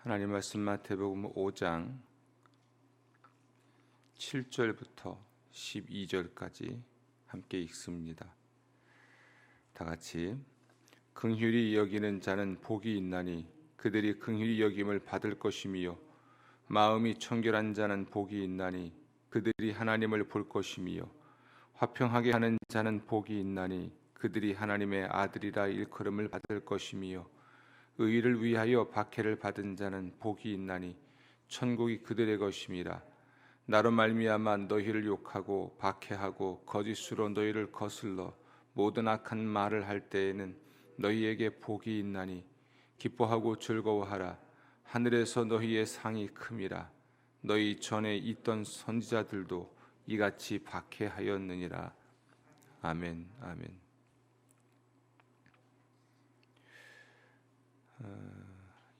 하나님 말씀 마태복음 5장 7절부터 12절까지 함께 읽습니다. 다 같이. 긍휼히 여기는 자는 복이 있나니 그들이 긍휼히 여김을 받을 것이며, 마음이 청결한 자는 복이 있나니 그들이 하나님을 볼 것이며, 화평하게 하는 자는 복이 있나니 그들이 하나님의 아들이라 일컬음을 받을 것이며, 의를 위하여 박해를 받은 자는 복이 있나니 천국이 그들의 것임이라. 나로 말미암아 너희를 욕하고 박해하고 거짓으로 너희를 거슬러 모든 악한 말을 할 때에는 너희에게 복이 있나니 기뻐하고 즐거워하라. 하늘에서 너희의 상이 큼이라. 너희 전에 있던 선지자들도 이같이 박해하였느니라. 아멘. 아멘.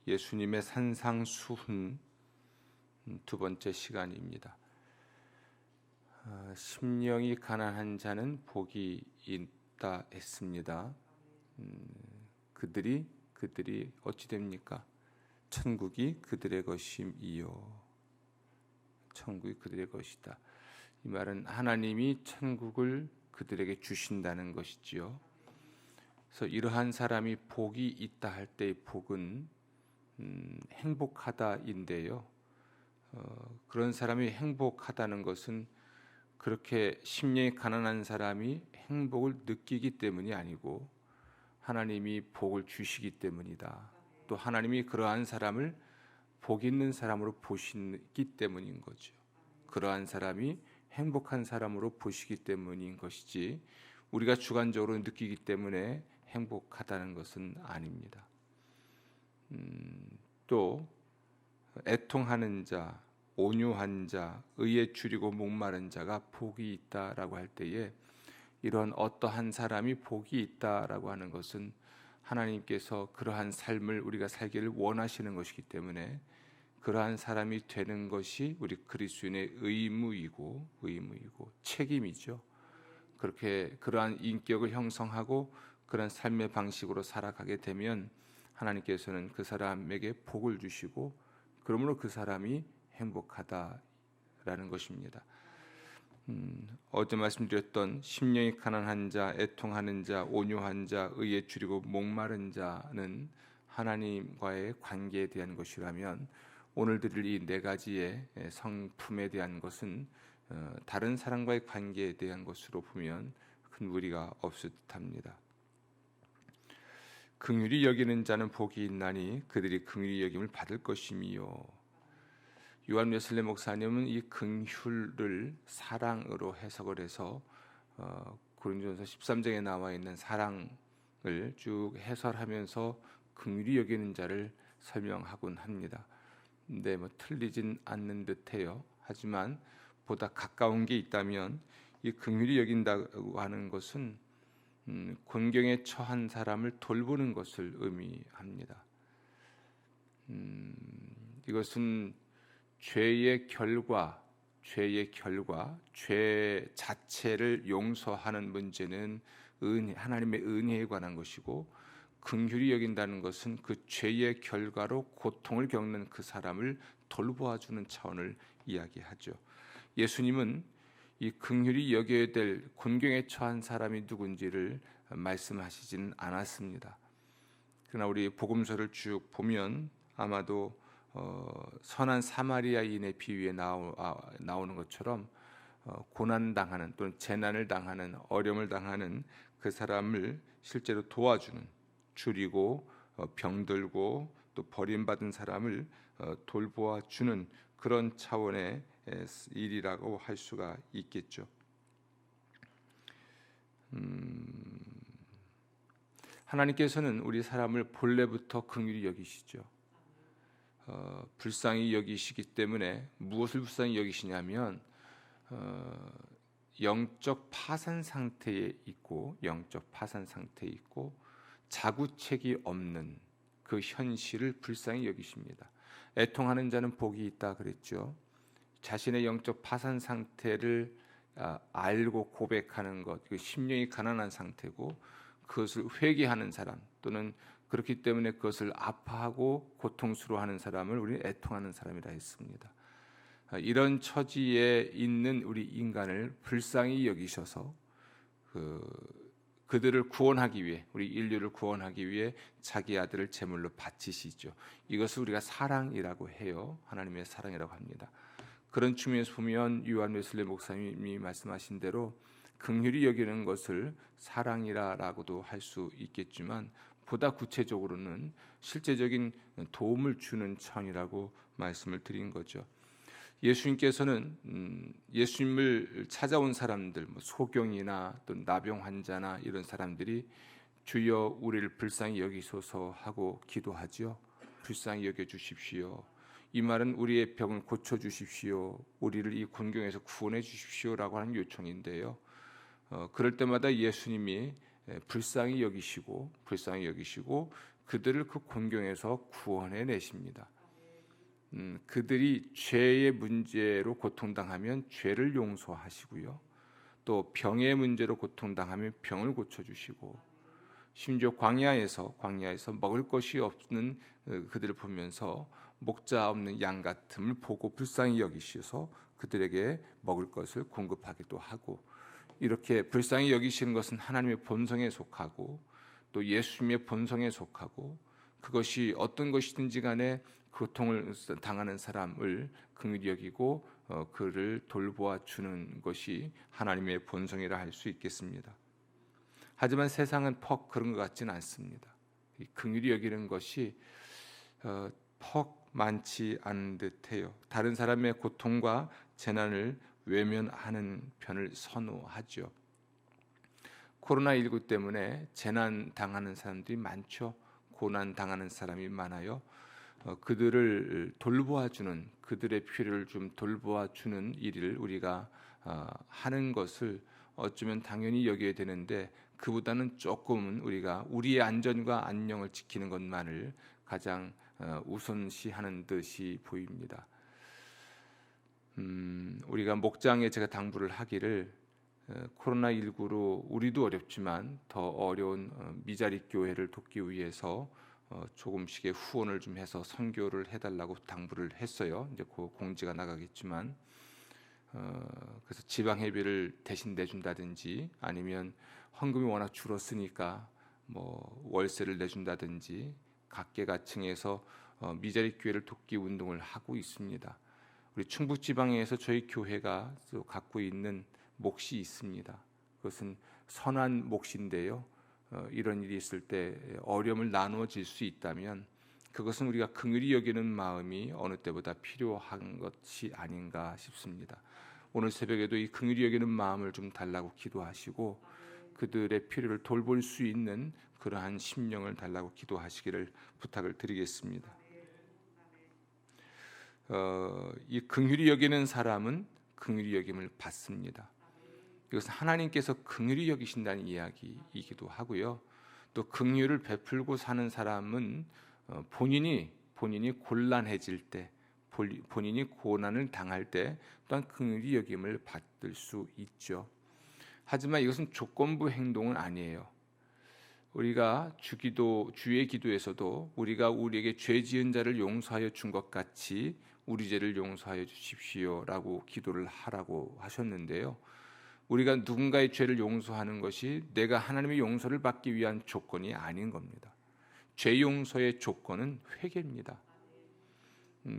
예수님의 산상수훈 두 번째 시간입니다. 심령이 가난한 자는 복이 있다 했습니다. 그들이 어찌 됩니까? 천국이 그들의 것임이요. 천국이 그들의 것이다. 이 말은 하나님이 천국을 그들에게 주신다는 것이지요. 그래서 이러한 사람이 복이 있다 할 때의 복은 행복하다인데요. 그런 사람이 행복하다는 것은 그렇게 심령이 가난한 사람이 행복을 느끼기 때문이 아니고 하나님이 복을 주시기 때문이다. 또 하나님이 그러한 사람을 복 있는 사람으로 보시기 때문인 거죠. 그러한 사람이 행복한 사람으로 보시기 때문인 것이지 우리가 주관적으로 느끼기 때문에 행복하다는 것은 아닙니다. 또 애통하는 자, 온유한 자, 의에 줄이고 목마른 자가 복이 있다라고 할 때에 이런 어떠한 사람이 복이 있다라고 하는 것은 하나님께서 그러한 삶을 우리가 살기를 원하시는 것이기 때문에 그러한 사람이 되는 것이 우리 그리스도인의 의무이고 책임이죠. 그렇게 그러한 인격을 형성하고 그런 삶의 방식으로 살아가게 되면 하나님께서는 그 사람에게 복을 주시고 그러므로 그 사람이 행복하다라는 것입니다. 어제 말씀드렸던 심령이 가난한 자, 애통하는 자, 온유한 자, 의에 줄이고 목마른 자는 하나님과의 관계에 대한 것이라면 오늘 드릴 이 네 가지의 성품에 대한 것은 다른 사람과의 관계에 대한 것으로 보면 큰 무리가 없을 듯합니다. 긍휼히 여기는 자는 복이 있나니 그들이 긍휼히 여김을 받을 것이며, 요한 웨슬리 목사님은 이 긍휼을 사랑으로 해석을 해서 고린도전서 13장에 나와 있는 사랑을 쭉 해설하면서 긍휼히 여기는 자를 설명하곤 합니다. 근데 틀리진 않는 듯해요. 하지만 보다 가까운 게 있다면 이 긍휼히 여긴다고 하는 것은 곤경에 처한 사람을 돌보는 것을 의미합니다. 이것은 죄의 결과, 죄 자체를 용서하는 문제는 하나님의 은혜에 관한 것이고, 긍휼히 여긴다는 것은 그 죄의 결과로 고통을 겪는 그 사람을 돌보아주는 차원을 이야기하죠. 예수님은 이 긍휼히 여겨야 될 곤경에 처한 사람이 누군지를 말씀하시지는 않았습니다. 그러나 우리 복음서를 쭉 보면 아마도 선한 사마리아인의 비유에 나오는 것처럼 고난당하는 또는 재난을 당하는 어려움을 당하는 그 사람을 실제로 도와주는, 줄이고 병들고 또 버림받은 사람을 돌보아 주는 그런 차원의 일이라고 할 수가 있겠죠. 하나님께서는 우리 사람을 본래부터 긍휼히 여기시죠. 불쌍히 여기시기 때문에 무엇을 불쌍히 여기시냐면 영적 파산 상태에 있고 자구책이 없는 그 현실을 불쌍히 여기십니다. 애통하는 자는 복이 있다 그랬죠. 자신의 영적 파산 상태를 알고 고백하는 것, 그 심령이 가난한 상태고 그것을 회개하는 사람 또는 그렇기 때문에 그것을 아파하고 고통스러워하는 사람을 우리는 애통하는 사람이라 했습니다. 이런 처지에 있는 우리 인간을 불쌍히 여기셔서 그들을 구원하기 위해, 우리 인류를 구원하기 위해 자기 아들을 제물로 바치시죠. 이것을 우리가 사랑이라고 해요. 하나님의 사랑이라고 합니다. 그런 측면에서 보면 요한 웨슬리 목사님이 말씀하신 대로 긍휼히 여기는 것을 사랑이라고도 할 수 있겠지만 보다 구체적으로는 실제적인 도움을 주는 차원이라고 말씀을 드린 거죠. 예수님께서는 예수님을 찾아온 사람들, 소경이나 또 나병 환자나 이런 사람들이 주여 우리를 불쌍히 여기소서 하고 기도하지요. 불쌍히 여겨 주십시오. 이 말은 우리의 병을 고쳐 주십시오. 우리를 이 곤경에서 구원해 주십시오라고 하는 요청인데요. 그럴 때마다 예수님이 불쌍히 여기시고 그들을 그 곤경에서 구원해 내십니다. 그들이 죄의 문제로 고통당하면 죄를 용서하시고요. 또 병의 문제로 고통당하면 병을 고쳐주시고, 심지어 광야에서 먹을 것이 없는 그들을 보면서 목자 없는 양 같음을 보고 불쌍히 여기셔서 그들에게 먹을 것을 공급하기도 하고, 이렇게 불쌍히 여기시는 것은 하나님의 본성에 속하고 또 예수님의 본성에 속하고, 그것이 어떤 것이든지 간에 고통을 당하는 사람을 긍휼히 여기고 그를 돌보아 주는 것이 하나님의 본성이라 할 수 있겠습니다. 하지만 세상은 퍽 그런 것 같지는 않습니다. 긍휼히 여기는 것이 퍽 많지 않은 듯해요. 다른 사람의 고통과 재난을 외면하는 편을 선호하죠. 코로나19 때문에 재난 당하는 사람들이 많죠. 고난 당하는 사람이 많아요. 그들을 돌보아주는, 그들의 필요를 좀 돌보아주는 일을 우리가 하는 것을 어쩌면 당연히 여겨야 되는데, 그보다는 조금은 우리가 우리의 안전과 안녕을 지키는 것만을 가장 우선시하는 듯이 보입니다. 우리가 목장에 제가 당부를 하기를, 코로나19로 우리도 어렵지만 더 어려운 미자립 교회를 돕기 위해서 조금씩의 후원을 좀 해서 선교를 해달라고 당부를 했어요. 이제 그 공지가 나가겠지만, 그래서 지방회비를 대신 내준다든지, 아니면 헌금이 워낙 줄었으니까 월세를 내준다든지, 각계각층에서 미자립 교회를 돕기 운동을 하고 있습니다. 우리 충북지방에서 저희 교회가 또 갖고 있는 몫이 있습니다. 그것은 선한 몫인데요. 이런 일이 있을 때 어려움을 나누어질 수 있다면 그것은 우리가 긍휼히 여기는 마음이 어느 때보다 필요한 것이 아닌가 싶습니다. 오늘 새벽에도 이 긍휼히 여기는 마음을 좀 달라고 기도하시고, 그들의 필요를 돌볼 수 있는 그러한 심령을 달라고 기도하시기를 부탁을 드리겠습니다. 이 긍휼히 여기는 사람은 긍휼히 여김을 받습니다. 이것은 하나님께서 긍휼히 여기신다는 이야기이기도 하고요. 또 긍휼을 베풀고 사는 사람은 본인이 곤란해질 때, 본인이 고난을 당할 때 또한 긍휼히 여김을 받을 수 있죠. 하지만 이것은 조건부 행동은 아니에요. 우리가 주의 기도에서도 우리가 우리에게 죄 지은 자를 용서하여 준 것 같이 우리 죄를 용서하여 주십시오라고 기도를 하라고 하셨는데요. 우리가 누군가의 죄를 용서하는 것이 내가 하나님의 용서를 받기 위한 조건이 아닌 겁니다. 죄 용서의 조건은 회개입니다.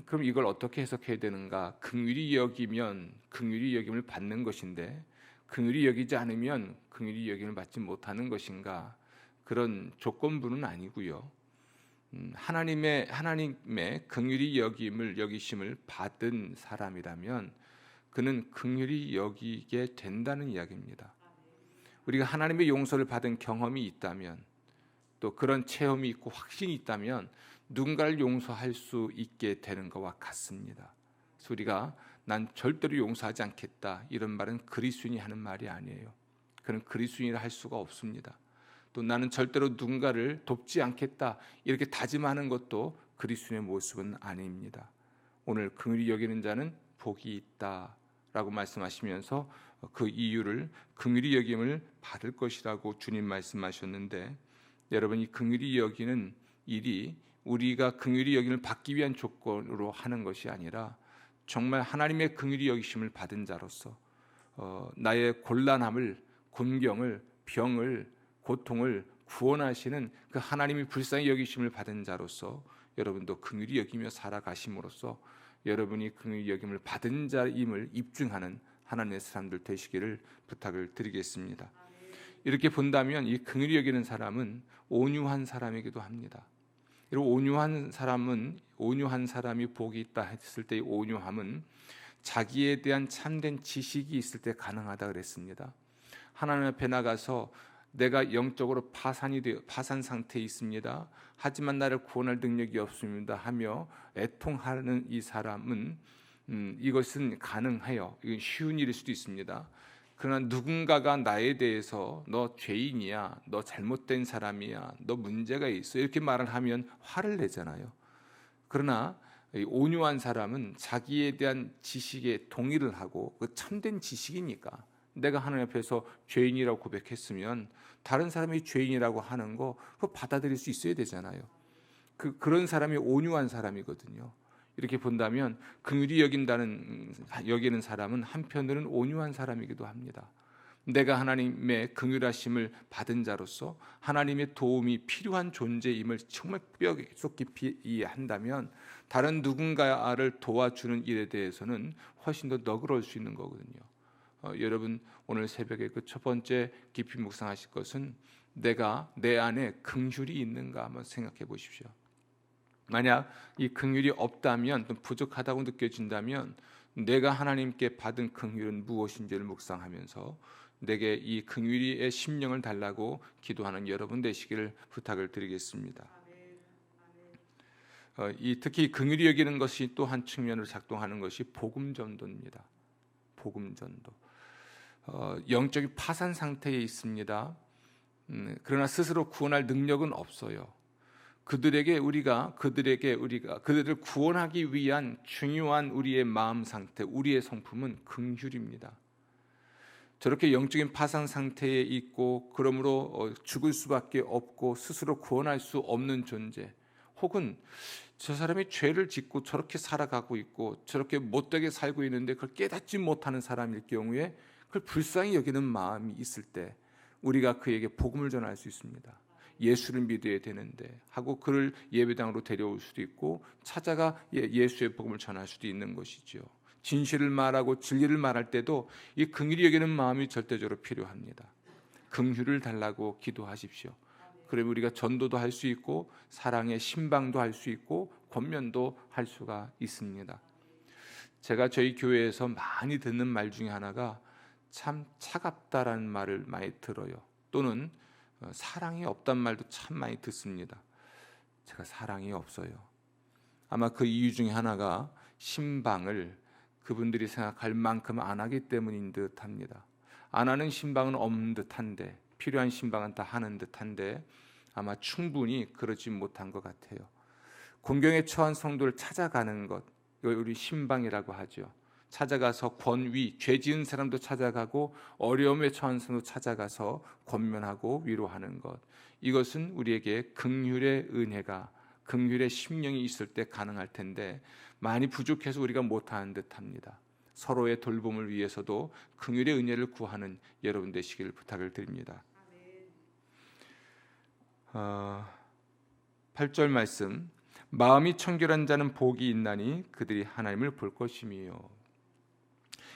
그럼 이걸 어떻게 해석해야 되는가? 긍휼히 여기면 긍휼히 여김을 받는 것인데, 긍휼히 여기지 않으면 긍휼히 여김을 받지 못하는 것인가? 그런 조건부는 아니고요. 하나님의 긍휼히 여기심을 받은 사람이라면 그는 긍휼히 여기게 된다는 이야기입니다. 우리가 하나님의 용서를 받은 경험이 있다면, 또 그런 체험이 있고 확신이 있다면 누군가를 용서할 수 있게 되는 것과 같습니다. 그래서 우리가 난 절대로 용서하지 않겠다, 이런 말은 그리스도인이 하는 말이 아니에요. 그는 그리스도인이라 할 수가 없습니다. 또 나는 절대로 누군가를 돕지 않겠다, 이렇게 다짐하는 것도 그리스도인의 모습은 아닙니다. 오늘 긍휼히 여기는 자는 복이 있다라고 말씀하시면서 그 이유를 긍휼히 여김을 받을 것이라고 주님 말씀하셨는데, 여러분, 이 긍휼히 여기는 일이 우리가 긍휼히 여김을 받기 위한 조건으로 하는 것이 아니라 정말 하나님의 긍휼히 여기심을 받은 자로서 나의 곤란함을, 곤경을, 병을, 고통을 구원하시는 그 하나님이 불쌍히 여기심을 받은 자로서 여러분도 긍휼히 여기며 살아가심으로써 여러분이 긍휼히 여김을 받은 자임을 입증하는 하나님의 사람들 되시기를 부탁을 드리겠습니다. 이렇게 본다면 이 긍휼히 여기는 사람은 온유한 사람이기도 합니다. 그리고 온유한 사람이 복이 있다 했을 때 이 온유함은 자기에 대한 참된 지식이 있을 때 가능하다 그랬습니다. 하나님 앞에 나가서 내가 영적으로 파산 상태에 있습니다. 하지만 나를 구원할 능력이 없습니다 하며 애통하는 이 사람은 이것은 가능해요. 이건 쉬운 일일 수도 있습니다. 그러나 누군가가 나에 대해서 너 죄인이야, 너 잘못된 사람이야, 너 문제가 있어 이렇게 말을 하면 화를 내잖아요. 그러나 온유한 사람은 자기에 대한 지식에 동의를 하고 그 참된 지식이니까 내가 하나님 앞에서 죄인이라고 고백했으면 다른 사람이 죄인이라고 하는 거 그거 받아들일 수 있어야 되잖아요. 그런 사람이 온유한 사람이거든요. 이렇게 본다면 긍휼히 여기는 사람은 한편으로는 온유한 사람이기도 합니다. 내가 하나님의 긍휼하심을 받은 자로서 하나님의 도움이 필요한 존재임을 정말 뼈속 깊이 이해한다면 다른 누군가를 도와주는 일에 대해서는 훨씬 더 너그러울 수 있는 거거든요. 여러분, 오늘 새벽에 그 첫 번째 깊이 묵상하실 것은 내가 내 안에 긍휼이 있는가 한번 생각해 보십시오. 만약 이 긍휼이 없다면, 또 부족하다고 느껴진다면 내가 하나님께 받은 긍휼은 무엇인지를 묵상하면서 내게 이 긍휼의 심령을 달라고 기도하는 여러분 되시기를 부탁을 드리겠습니다. 특히 긍휼히 여기는 것이 또 한 측면으로 작동하는 것이 복음 전도입니다. 복음 전도. 영적인 파산 상태에 있습니다. 그러나 스스로 구원할 능력은 없어요. 그들을 구원하기 위한 중요한 우리의 마음 상태, 우리의 성품은 긍휼입니다. 저렇게 영적인 파산 상태에 있고 그러므로 죽을 수밖에 없고 스스로 구원할 수 없는 존재, 혹은 저 사람이 죄를 짓고 저렇게 살아가고 있고 저렇게 못되게 살고 있는데 그걸 깨닫지 못하는 사람일 경우에 그걸 불쌍히 여기는 마음이 있을 때 우리가 그에게 복음을 전할 수 있습니다. 예수를 믿어야 되는데 하고 그를 예배당으로 데려올 수도 있고 찾아가 예수의 복음을 전할 수도 있는 것이죠. 진실을 말하고 진리를 말할 때도 이 긍휼히 여기는 마음이 절대적으로 필요합니다. 긍휼을 달라고 기도하십시오. 그러면 우리가 전도도 할 수 있고 사랑의 신방도 할 수 있고 권면도 할 수가 있습니다. 제가 저희 교회에서 많이 듣는 말 중에 하나가 참 차갑다라는 말을 많이 들어요. 또는 사랑이 없단 말도 참 많이 듣습니다. 제가 사랑이 없어요. 아마 그 이유 중에 하나가 신방을 그분들이 생각할 만큼 안 하기 때문인 듯합니다. 안 하는 신방은 없는 듯한데 필요한 신방은 다 하는 듯한데 아마 충분히 그러지 못한 것 같아요. 곤경에 처한 성도를 찾아가는 것, 이걸 우리 신방이라고 하죠. 찾아가서 권위, 죄 지은 사람도 찾아가고 어려움에 처한 사람도 찾아가서 권면하고 위로하는 것, 이것은 우리에게 긍휼의 은혜가, 긍휼의 심령이 있을 때 가능할 텐데 많이 부족해서 우리가 못하는 듯합니다. 서로의 돌봄을 위해서도 긍휼의 은혜를 구하는 여러분 되시기를 부탁을 드립니다. 8절 말씀, 마음이 청결한 자는 복이 있나니 그들이 하나님을 볼 것이며.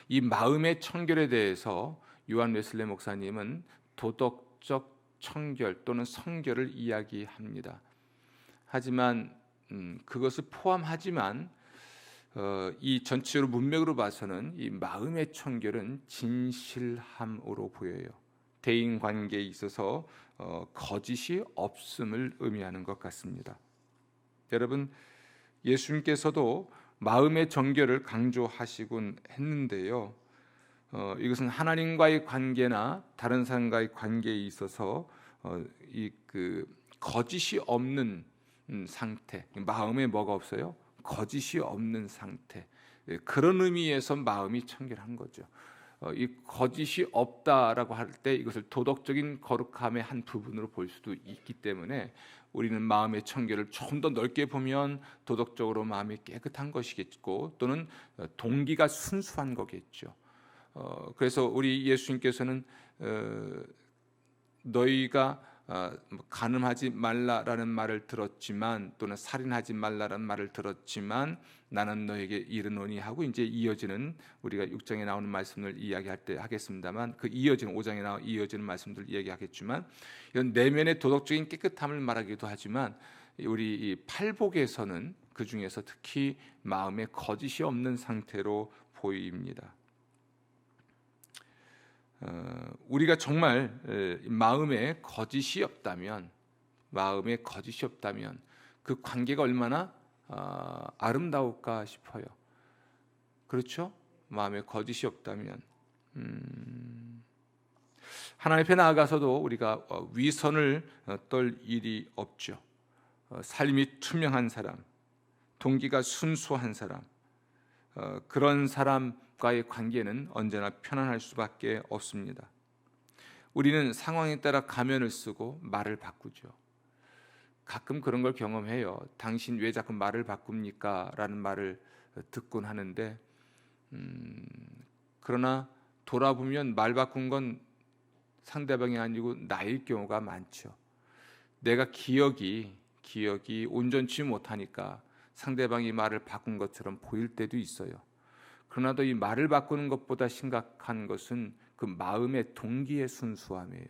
이 마음의 청결에 대해서 요한 웨슬레 목사님은 도덕적 청결 또는 성결을 이야기합니다. 하지만 그것을 포함하지만 이 전체적으로 문맥으로 봐서는 이 마음의 청결은 진실함으로 보여요. 대인 관계에 있어서 거짓이 없음을 의미하는 것 같습니다. 여러분, 예수님께서도 마음의 정결을 강조하시곤 했는데요. 이것은 하나님과의 관계나 다른 사람과의 관계에 있어서 거짓이 없는 상태, 마음에 뭐가 없어요? 거짓이 없는 상태. 그런 의미에서 마음이 청결한 거죠. 이 거짓이 없다라고 할 때 이것을 도덕적인 거룩함의 한 부분으로 볼 수도 있기 때문에 우리는 마음의 청결을 좀 더 넓게 보면 도덕적으로 마음이 깨끗한 것이겠고 또는 동기가 순수한 거겠죠. 그래서 우리 예수님께서는 너희가 간음하지 말라라는 말을 들었지만 또는 살인하지 말라라는 말을 들었지만 나는 너에게 이르노니 하고 이제 이어지는 우리가 6장에 나오는 말씀을 이야기할 때 하겠습니다만 그 이어지는 5장에 나와 이어지는 말씀들 이야기하겠지만 이런 내면의 도덕적인 깨끗함을 말하기도 하지만 우리 이 팔복에서는 그 중에서 특히 마음에 거짓이 없는 상태로 보입니다. 우리가 정말 마음에 거짓이 없다면 그 관계가 얼마나 아름다울까 싶어요. 그렇죠? 마음에 거짓이 없다면 하나님 앞에 나아가서도 우리가 위선을 떨 일이 없죠. 삶이 투명한 사람, 동기가 순수한 사람, 그런 사람과의 관계는 언제나 편안할 수밖에 없습니다. 우리는 상황에 따라 가면을 쓰고 말을 바꾸죠. 가끔 그런 걸 경험해요. 당신 왜 자꾸 말을 바꿉니까? 라는 말을 듣곤 하는데 그러나 돌아보면 말 바꾼 건 상대방이 아니고 나일 경우가 많죠. 내가 기억이 온전치 못하니까 상대방이 말을 바꾼 것처럼 보일 때도 있어요. 그러나도 이 말을 바꾸는 것보다 심각한 것은 그 마음의 동기의 순수함이에요.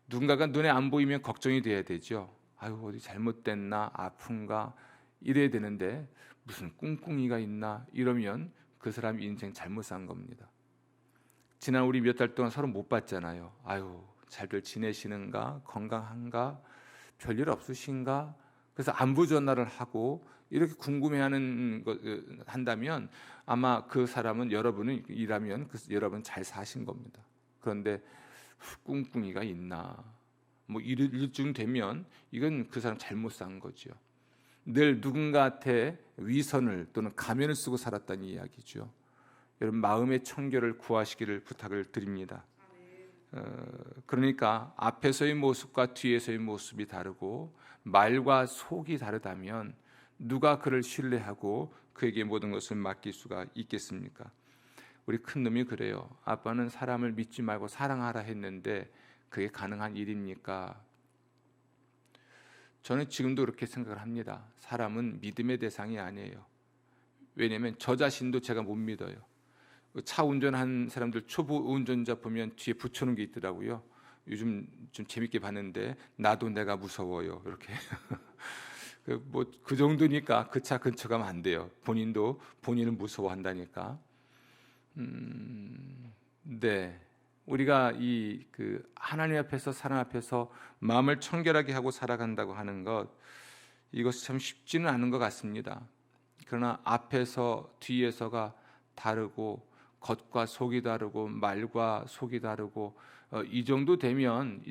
누군가가 눈에 안 보이면 걱정이 돼야 되죠. 아유, 어디 잘못됐나, 아픈가 이래야 되는데 무슨 꿍꿍이가 있나 이러면 그 사람 인생 잘못 산 겁니다. 지난 우리 몇 달 동안 서로 못 봤잖아요. 아유, 잘들 지내시는가, 건강한가, 별일 없으신가. 그래서 안부 전화를 하고 이렇게 궁금해하는 것 한다면 아마 그 사람은 여러분이라면 여러분 잘 사신 겁니다. 그런데 꿍꿍이가 있나, 뭐 일쯤 되면 이건 그 사람 잘못 산 거죠. 늘 누군가한테 위선을 또는 가면을 쓰고 살았다는 이야기죠. 여러분 마음의 청결을 구하시기를 부탁을 드립니다. 그러니까 앞에서의 모습과 뒤에서의 모습이 다르고 말과 속이 다르다면 누가 그를 신뢰하고 그에게 모든 것을 맡길 수가 있겠습니까? 우리 큰놈이 그래요. 아빠는 사람을 믿지 말고 사랑하라 했는데 그게 가능한 일입니까? 저는 지금도 그렇게 생각을 합니다. 사람은 믿음의 대상이 아니에요. 왜냐하면 저 자신도 제가 못 믿어요. 차 운전한 사람들 초보 운전자 보면 뒤에 붙여놓은 게 있더라고요. 요즘 좀 재밌게 봤는데 나도 내가 무서워요. 이렇게 그 정도니까 그 차 근처 가면 안 돼요. 본인은 무서워한다니까. 네, 우리가 하나님 앞에서 사람 앞에서 마음을 청결하게 하고 살아간다고 하는 것 이것이 참 쉽지는 않은 것 같습니다. 그러나 앞에서 뒤에서가 다르고 겉과 속이 다르고 말과 속이 다르고 이 정도 되면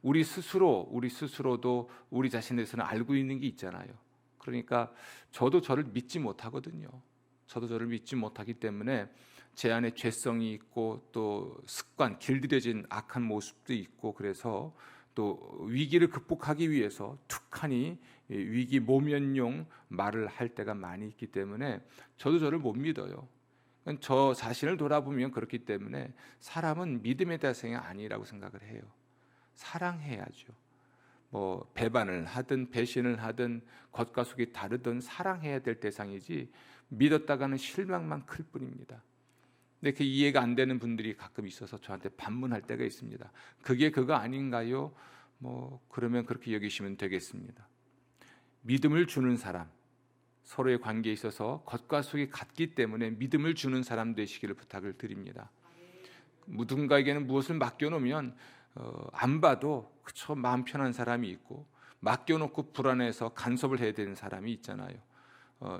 우리 스스로도 우리 자신에 대해서는 알고 있는 게 있잖아요. 그러니까 저도 저를 믿지 못하거든요. 저도 저를 믿지 못하기 때문에 제 안에 죄성이 있고 또 습관, 길들여진 악한 모습도 있고 그래서 또 위기를 극복하기 위해서 툭하니 위기 모면용 말을 할 때가 많이 있기 때문에 저도 저를 못 믿어요. 저 자신을 돌아보면 그렇기 때문에 사람은 믿음의 대상이 아니라고 생각을 해요. 사랑해야죠. 뭐 배반을 하든 배신을 하든 겉과 속이 다르든 사랑해야 될 대상이지 믿었다가는 실망만 클 뿐입니다. 근데 그 이해가 안 되는 분들이 가끔 있어서 저한테 반문할 때가 있습니다. 그게 그거 아닌가요? 뭐 그러면 그렇게 여기시면 되겠습니다. 믿음을 주는 사람, 서로의 관계에 있어서 겉과 속이 같기 때문에 믿음을 주는 사람 되시기를 부탁을 드립니다. 누군가에게는 무엇을 맡겨놓으면 안 봐도 그쵸 마음 편한 사람이 있고 맡겨놓고 불안해서 간섭을 해야 되는 사람이 있잖아요.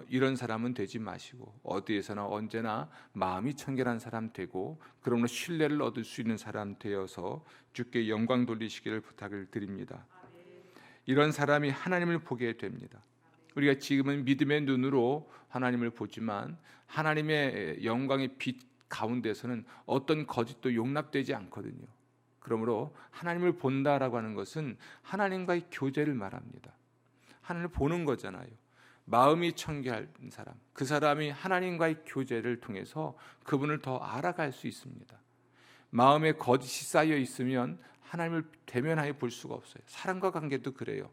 이런 사람은 되지 마시고 어디에서나 언제나 마음이 청결한 사람 되고 그러므로 신뢰를 얻을 수 있는 사람 되어서 주께 영광 돌리시기를 부탁을 드립니다. 이런 사람이 하나님을 보게 됩니다. 우리가 지금은 믿음의 눈으로 하나님을 보지만 하나님의 영광의 빛 가운데서는 어떤 거짓도 용납되지 않거든요. 그러므로 하나님을 본다라고 하는 것은 하나님과의 교제를 말합니다. 하나님을 보는 거잖아요. 마음이 청결한 사람, 그 사람이 하나님과의 교제를 통해서 그분을 더 알아갈 수 있습니다. 마음에 거짓이 쌓여 있으면 하나님을 대면하여 볼 수가 없어요. 사람과 관계도 그래요.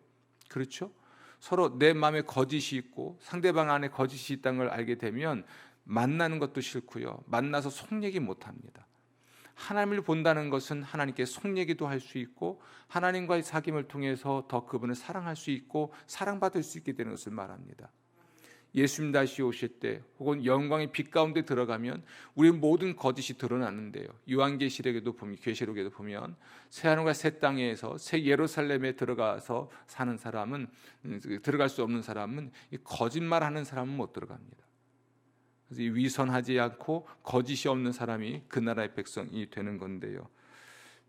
그렇죠? 서로 내 마음에 거짓이 있고 상대방 안에 거짓이 있다는 걸 알게 되면 만나는 것도 싫고요. 만나서 속 얘기 못합니다. 하나님을 본다는 것은 하나님께 속 얘기도 할 수 있고 하나님과의 사귐을 통해서 더 그분을 사랑할 수 있고 사랑받을 수 있게 되는 것을 말합니다. 예수님 다시 오실 때 혹은 영광의 빛 가운데 들어가면 우리 모든 거짓이 드러나는데요. 요한계시록에도 보면 계시록에도 보면 새 하늘과 새 땅에서 새 예루살렘에 들어가서 사는 사람은 들어갈 수 없는 사람은 거짓말하는 사람은 못 들어갑니다. 그래서 위선하지 않고 거짓이 없는 사람이 그 나라의 백성이 되는 건데요.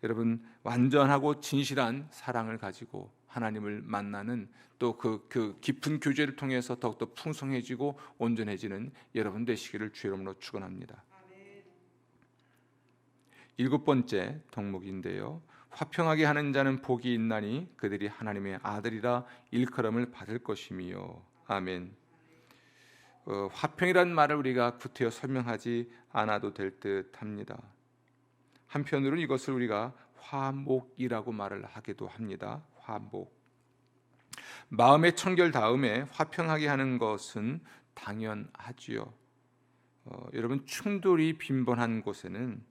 여러분 완전하고 진실한 사랑을 가지고 하나님을 만나는 또 그 깊은 교제를 통해서 더욱더 풍성해지고 온전해지는 여러분 되시기를 주의 이름으로 축원합니다. 7번째 덕목인데요. 화평하게 하는 자는 복이 있나니 그들이 하나님의 아들이라 일컬음을 받을 것이며. 아멘. 화평이란 말을 우리가 구태여 설명하지 않아도 될 듯합니다. 한편으로는 이것을 우리가 화목이라고 말을 하기도 합니다. 화목. 마음의 청결 다음에 화평하게 하는 것은 당연하지요. 여러분 충돌이 빈번한 곳에는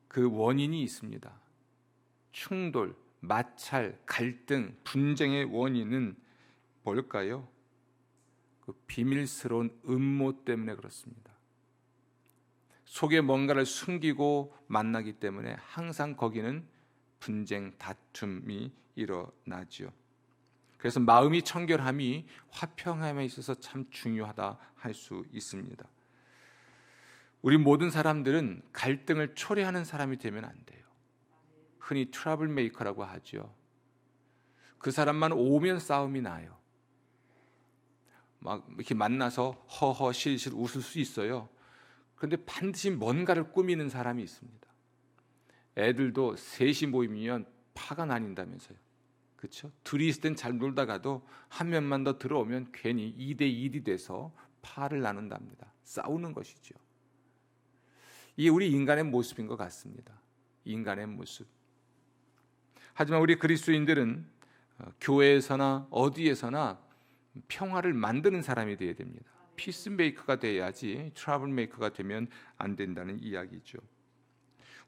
그 원인이 있습니다. 충돌, 마찰, 갈등, 분쟁의 원인은 뭘까요? 그 비밀스러운 음모 때문에 그렇습니다. 속에 뭔가를 숨기고 만나기 때문에 항상 거기는 분쟁, 다툼이 일어나죠. 그래서 마음이 청결함이 화평함에 있어서 참 중요하다 할 수 있습니다. 우리 모든 사람들은 갈등을 초래하는 사람이 되면 안 돼요. 흔히 트러블 메이커라고 하죠. 그 사람만 오면 싸움이 나요. 막 이렇게 만나서 허허 실실 웃을 수 있어요. 그런데 반드시 뭔가를 꾸미는 사람이 있습니다. 애들도 셋이 모이면 파가 나뉜다면서요. 그렇죠? 둘이 있을 땐 잘 놀다가도 한 명만 더 들어오면 괜히 2대 1이 돼서 파를 나눈답니다. 싸우는 것이죠. 이게 우리 인간의 모습인 것 같습니다. 인간의 모습. 하지만 우리 그리스도인들은 교회에서나 어디에서나 평화를 만드는 사람이 되어야 됩니다. 피스메이커가 돼야지 트러블 메이커가 되면 안 된다는 이야기죠.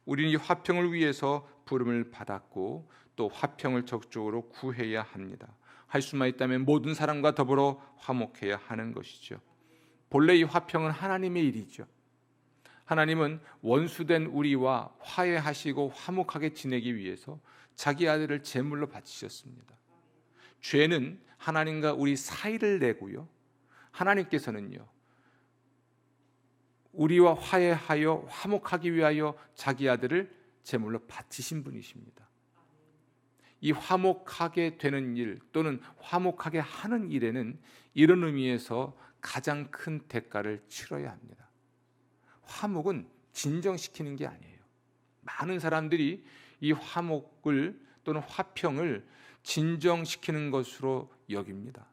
우리는 이 화평을 위해서 부름을 받았고 또 화평을 적극적으로 구해야 합니다. 할 수만 있다면 모든 사람과 더불어 화목해야 하는 것이죠. 본래 이 화평은 하나님의 일이죠. 하나님은 원수된 우리와 화해하시고 화목하게 지내기 위해서 자기 아들을 제물로 바치셨습니다. 죄는 하나님과 우리 사이를 내고요. 하나님께서는요. 우리와 화해하여 화목하기 위하여 자기 아들을 제물로 바치신 분이십니다. 이 화목하게 되는 일 또는 화목하게 하는 일에는 이런 의미에서 가장 큰 대가를 치러야 합니다. 화목은 진정시키는 게 아니에요. 많은 사람들이 이 화목을 또는 화평을 진정시키는 것으로 여깁니다.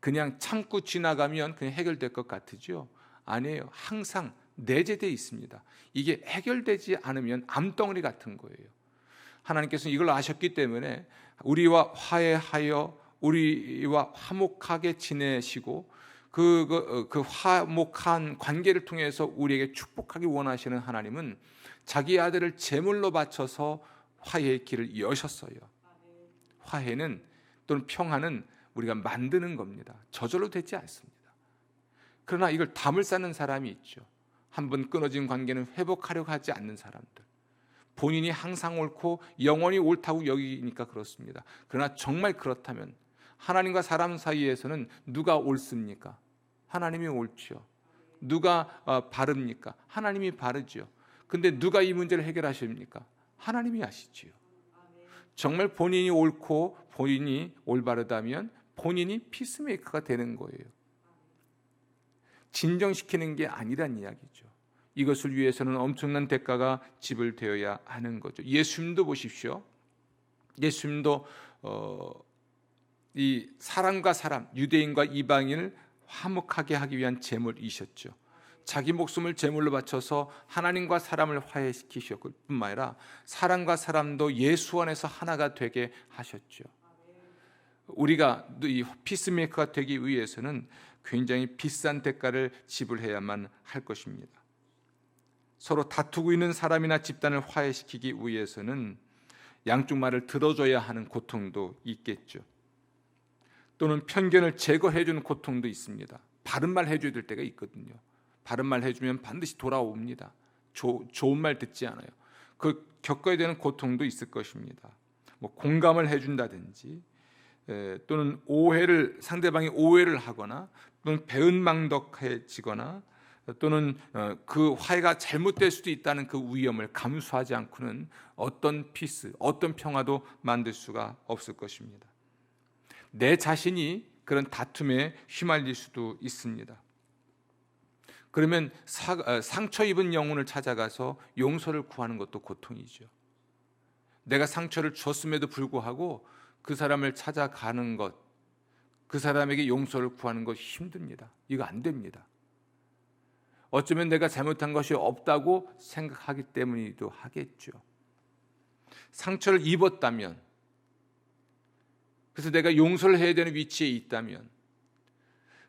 그냥 참고 지나가면 그냥 해결될 것 같으죠? 아니에요. 항상 내재되어 있습니다. 이게 해결되지 않으면 암덩어리 같은 거예요. 하나님께서는 이걸 아셨기 때문에 우리와 화해하여 우리와 화목하게 지내시고 그 화목한 관계를 통해서 우리에게 축복하기 원하시는 하나님은 자기 아들을 제물로 바쳐서 화해의 길을 여셨어요. 화해는 또는 평화는 우리가 만드는 겁니다. 저절로 되지 않습니다. 그러나 이걸 담을 쌓는 사람이 있죠. 한번 끊어진 관계는 회복하려고 하지 않는 사람들. 본인이 항상 옳고 영원히 옳다고 여기니까 그렇습니다. 그러나 정말 그렇다면 하나님과 사람 사이에서는 누가 옳습니까? 하나님이 옳죠. 누가 바릅니까? 하나님이 바르죠. 근데 누가 이 문제를 해결하십니까? 하나님이 하시지요. 정말 본인이 옳고 본인이 올바르다면 본인이 피스메이커가 되는 거예요. 진정시키는 게 아니란 이야기죠. 이것을 위해서는 엄청난 대가가 지불되어야 하는 거죠. 예수님도 보십시오. 예수님도 이 사람과 사람, 유대인과 이방인을 화목하게 하기 위한 제물이셨죠. 자기 목숨을 제물로 바쳐서 하나님과 사람을 화해시키셨을 뿐만 아니라 사람과 사람도 예수 안에서 하나가 되게 하셨죠. 우리가 이 피스메이커가 되기 위해서는 굉장히 비싼 대가를 지불해야만 할 것입니다. 서로 다투고 있는 사람이나 집단을 화해시키기 위해서는 양쪽 말을 들어줘야 하는 고통도 있겠죠. 또는 편견을 제거해 주는 고통도 있습니다. 바른 말 해줘야 될 때가 있거든요. 바른 말 해주면 반드시 돌아옵니다. 좋은 말 듣지 않아요. 그 겪어야 되는 고통도 있을 것입니다. 공감을 해준다든지 또는 상대방이 오해를 하거나 또는 배은망덕해지거나 또는 그 화해가 잘못될 수도 있다는 그 위험을 감수하지 않고는 어떤 피스, 어떤 평화도 만들 수가 없을 것입니다. 내 자신이 그런 다툼에 휘말릴 수도 있습니다. 그러면 상처 입은 영혼을 찾아가서 용서를 구하는 것도 고통이죠. 내가 상처를 줬음에도 불구하고 그 사람을 찾아가는 것, 그 사람에게 용서를 구하는 것 힘듭니다. 이거 안 됩니다. 어쩌면 내가 잘못한 것이 없다고 생각하기 때문이기도 하겠죠. 상처를 입었다면, 그래서 내가 용서를 해야 되는 위치에 있다면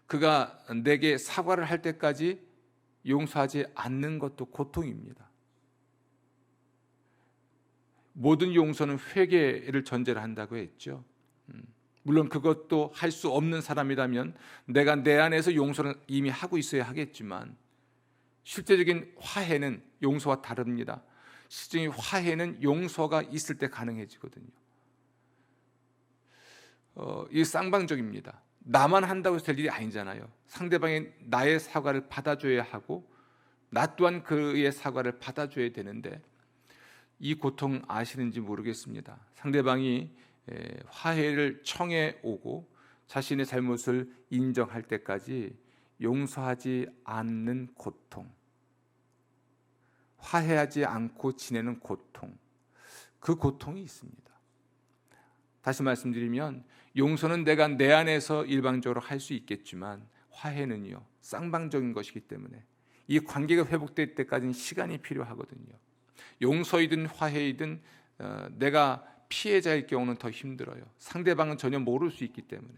그가 내게 사과를 할 때까지 용서하지 않는 것도 고통입니다. 모든 용서는 회개를 전제로 한다고 했죠. 물론 그것도 할 수 없는 사람이라면 내가 내 안에서 용서를 이미 하고 있어야 하겠지만 실제적인 화해는 용서와 다릅니다. 실제적인 화해는 용서가 있을 때 가능해지거든요. 이게 쌍방적입니다. 나만 한다고 해서 될 일이 아니잖아요. 상대방이 나의 사과를 받아줘야 하고 나 또한 그의 사과를 받아줘야 되는데 이 고통 아시는지 모르겠습니다. 상대방이 화해를 청해 오고 자신의 잘못을 인정할 때까지 용서하지 않는 고통, 화해하지 않고 지내는 고통, 그 고통이 있습니다. 다시 말씀드리면 용서는 내가 내 안에서 일방적으로 할 수 있겠지만 화해는요 쌍방적인 것이기 때문에 이 관계가 회복될 때까지는 시간이 필요하거든요. 용서이든 화해이든 내가 피해자일 경우는 더 힘들어요. 상대방은 전혀 모를 수 있기 때문에.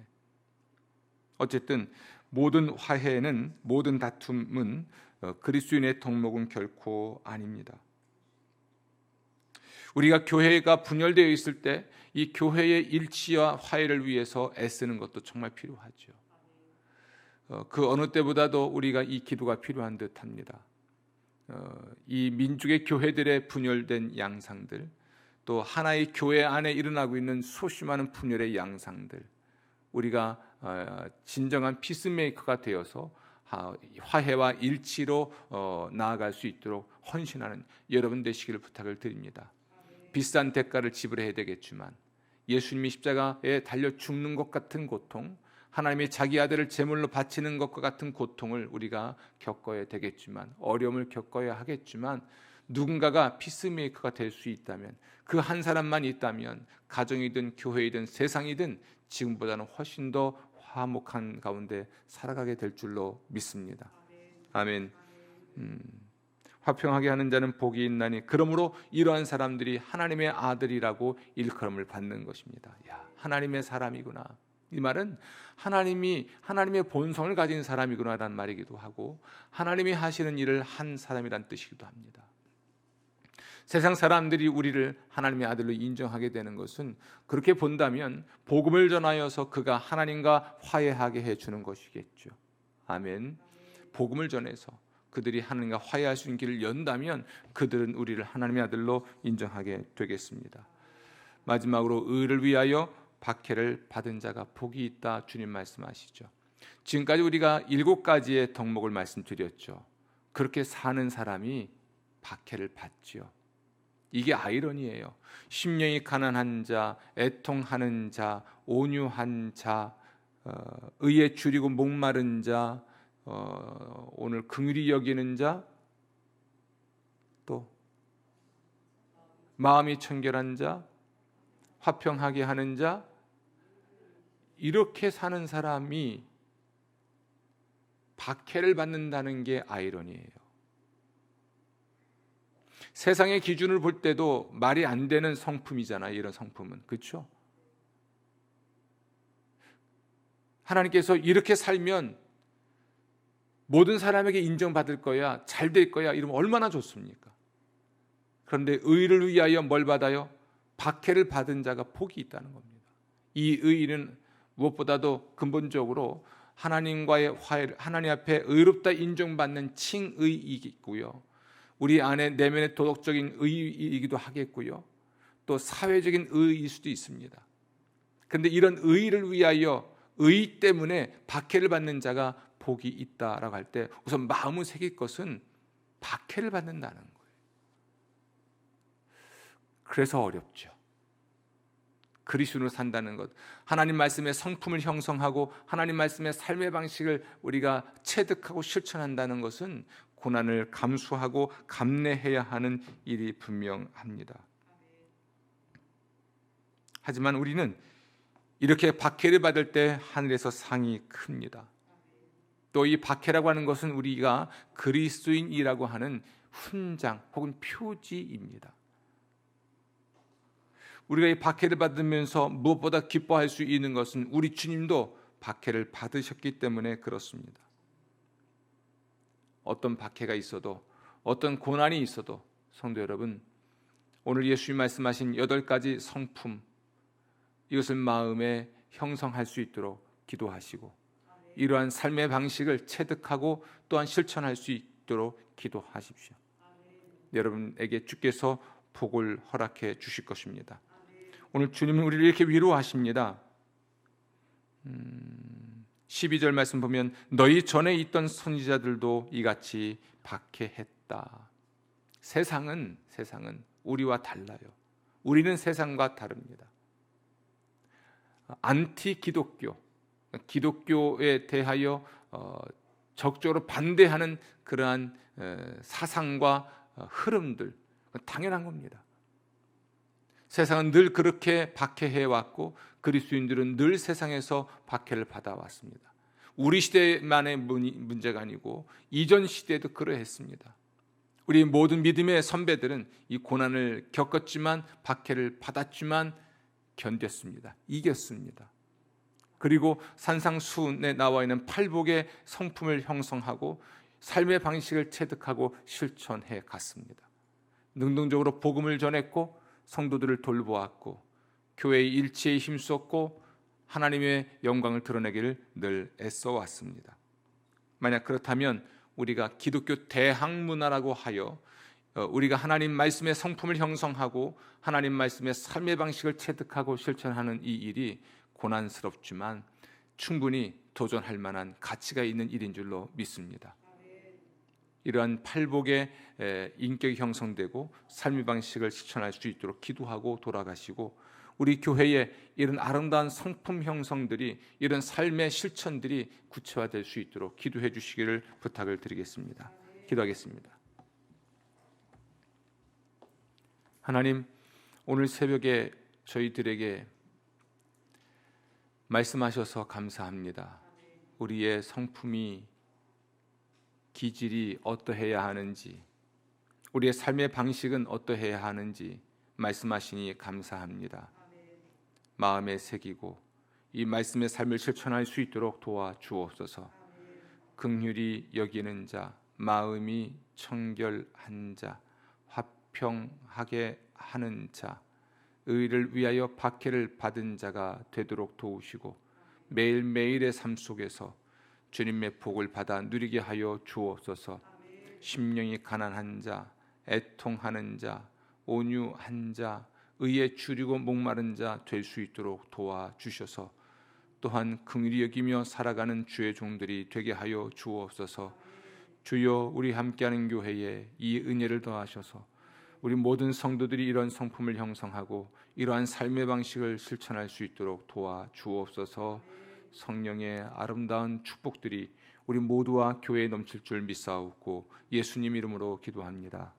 어쨌든 모든 화해는, 모든 다툼은 그리스도인의 덕목은 결코 아닙니다. 우리가 교회가 분열되어 있을 때 이 교회의 일치와 화해를 위해서 애쓰는 것도 정말 필요하죠. 그 어느 때보다도 우리가 이 기도가 필요한 듯합니다. 이 민족의 교회들의 분열된 양상들, 또 하나의 교회 안에 일어나고 있는 수없이 많은 분열의 양상들, 우리가 진정한 피스메이커가 되어서 화해와 일치로 나아갈 수 있도록 헌신하는 여러분 되시기를 부탁을 드립니다. 비싼 대가를 지불해야 되겠지만 예수님이 십자가에 달려 죽는 것 같은 고통, 하나님이 자기 아들을 제물로 바치는 것과 같은 고통을 우리가 겪어야 되겠지만, 어려움을 겪어야 하겠지만, 누군가가 피스메이커가 될 수 있다면, 그 한 사람만 있다면 가정이든 교회이든 세상이든 지금보다는 훨씬 더 화목한 가운데 살아가게 될 줄로 믿습니다. 아멘. 화평하게 하는 자는 복이 있나니 그러므로 이러한 사람들이 하나님의 아들이라고 일컬음을 받는 것입니다. 야, 하나님의 사람이구나. 이 말은 하나님의 본성을 가진 사람이구나라는 말이기도 하고 하나님이 하시는 일을 한 사람이란 뜻이기도 합니다. 세상 사람들이 우리를 하나님의 아들로 인정하게 되는 것은 그렇게 본다면 복음을 전하여서 그가 하나님과 화해하게 해주는 것이겠죠. 아멘. 복음을 전해서 그들이 하나님과 화해할 수 있는 길을 연다면 그들은 우리를 하나님의 아들로 인정하게 되겠습니다. 마지막으로 의를 위하여 박해를 받은 자가 복이 있다 주님 말씀하시죠. 지금까지 우리가 7가지의 덕목을 말씀드렸죠. 그렇게 사는 사람이 박해를 받지요. 이게 아이러니예요. 심령이 가난한 자, 애통하는 자, 온유한 자, 의에 줄이고 목마른 자, 오늘 긍휼히 여기는 자, 또 마음이 청결한 자, 화평하게 하는 자, 이렇게 사는 사람이 박해를 받는다는 게 아이러니예요. 세상의 기준을 볼 때도 말이 안 되는 성품이잖아요. 이런 성품은. 그렇죠? 하나님께서 이렇게 살면 모든 사람에게 인정받을 거야, 잘 될 거야, 이러면 얼마나 좋습니까? 그런데 의를 위하여 뭘 받아요? 박해를 받은 자가 복이 있다는 겁니다. 이 의는 무엇보다도 근본적으로 하나님과의 화해, 하나님 앞에 의롭다 인정받는 칭의이고요. 우리 안에 내면의 도덕적인 의이기도 하겠고요. 또 사회적인 의일 수도 있습니다. 그런데 이런 의를 위하여 의 때문에 박해를 받는 자가 복이 있다라고 할 때 우선 마음을 새길 것은 박해를 받는다는 거예요. 그래서 어렵죠. 그리스도로 산다는 것, 하나님 말씀의 성품을 형성하고 하나님 말씀의 삶의 방식을 우리가 체득하고 실천한다는 것은 고난을 감수하고 감내해야 하는 일이 분명합니다. 하지만 우리는 이렇게 박해를 받을 때 하늘에서 상이 큽니다. 또 이 박해라고 하는 것은 우리가 그리스도인이라고 하는 훈장 혹은 표지입니다. 우리가 이 박해를 받으면서 무엇보다 기뻐할 수 있는 것은 우리 주님도 박해를 받으셨기 때문에 그렇습니다. 어떤 박해가 있어도, 어떤 고난이 있어도 성도 여러분, 오늘 예수님 말씀하신 8가지 성품, 이것을 마음에 형성할 수 있도록 기도하시고 이러한 삶의 방식을 체득하고 또한 실천할 수 있도록 기도하십시오. 여러분에게 주께서 복을 허락해 주실 것입니다. 오늘 주님은 우리를 이렇게 위로하십니다. 12절 말씀 보면 너희 전에 있던 선지자들도 이같이 박해했다. 세상은 우리와 달라요. 우리는 세상과 다릅니다. 안티 기독교, 기독교에 대하여 적극적으로 반대하는 그러한 사상과 흐름들, 당연한 겁니다. 세상은 늘 그렇게 박해해 왔고 그리스도인들은 늘 세상에서 박해를 받아왔습니다. 우리 시대만의 문제가 아니고 이전 시대에도 그러했습니다. 우리 모든 믿음의 선배들은 이 고난을 겪었지만 박해를 받았지만 견뎠습니다. 이겼습니다. 그리고 산상수훈에 나와 있는 팔복의 성품을 형성하고 삶의 방식을 체득하고 실천해 갔습니다. 능동적으로 복음을 전했고 성도들을 돌보았고 교회의 일치에 힘썼고 하나님의 영광을 드러내기를 늘 애써왔습니다. 만약 그렇다면 우리가 기독교 대학문화라고 하여 우리가 하나님 말씀의 성품을 형성하고 하나님 말씀의 삶의 방식을 체득하고 실천하는 이 일이 고난스럽지만 충분히 도전할 만한 가치가 있는 일인 줄로 믿습니다. 이러한 팔복의 인격이 형성되고 삶의 방식을 실천할 수 있도록 기도하고 돌아가시고 우리 교회에 이런 아름다운 성품 형성들이 이런 삶의 실천들이 구체화될 수 있도록 기도해 주시기를 부탁을 드리겠습니다. 기도하겠습니다. 하나님, 오늘 새벽에 저희들에게 말씀하셔서 감사합니다. 우리의 성품이 기질이 어떠해야 하는지, 우리의 삶의 방식은 어떠해야 하는지 말씀하시니 감사합니다. 마음에 새기고 이 말씀의 삶을 실천할 수 있도록 도와주옵소서. 긍휼히 여기는 자, 마음이 청결한 자, 화평하게 하는 자, 의를 위하여 박해를 받은 자가 되도록 도우시고 매일매일의 삶 속에서 주님의 복을 받아 누리게 하여 주옵소서. 심령이 가난한 자, 애통하는 자, 온유한 자, 의에 줄이고 목마른 자 될 수 있도록 도와주셔서 또한 긍휼히 여기며 살아가는 주의 종들이 되게 하여 주옵소서. 주여, 우리 함께하는 교회에 이 은혜를 더하셔서 우리 모든 성도들이 이런 성품을 형성하고 이러한 삶의 방식을 실천할 수 있도록 도와주옵소서. 성령의 아름다운 축복들이 우리 모두와 교회에 넘칠 줄 믿사옵고 예수님 이름으로 기도합니다.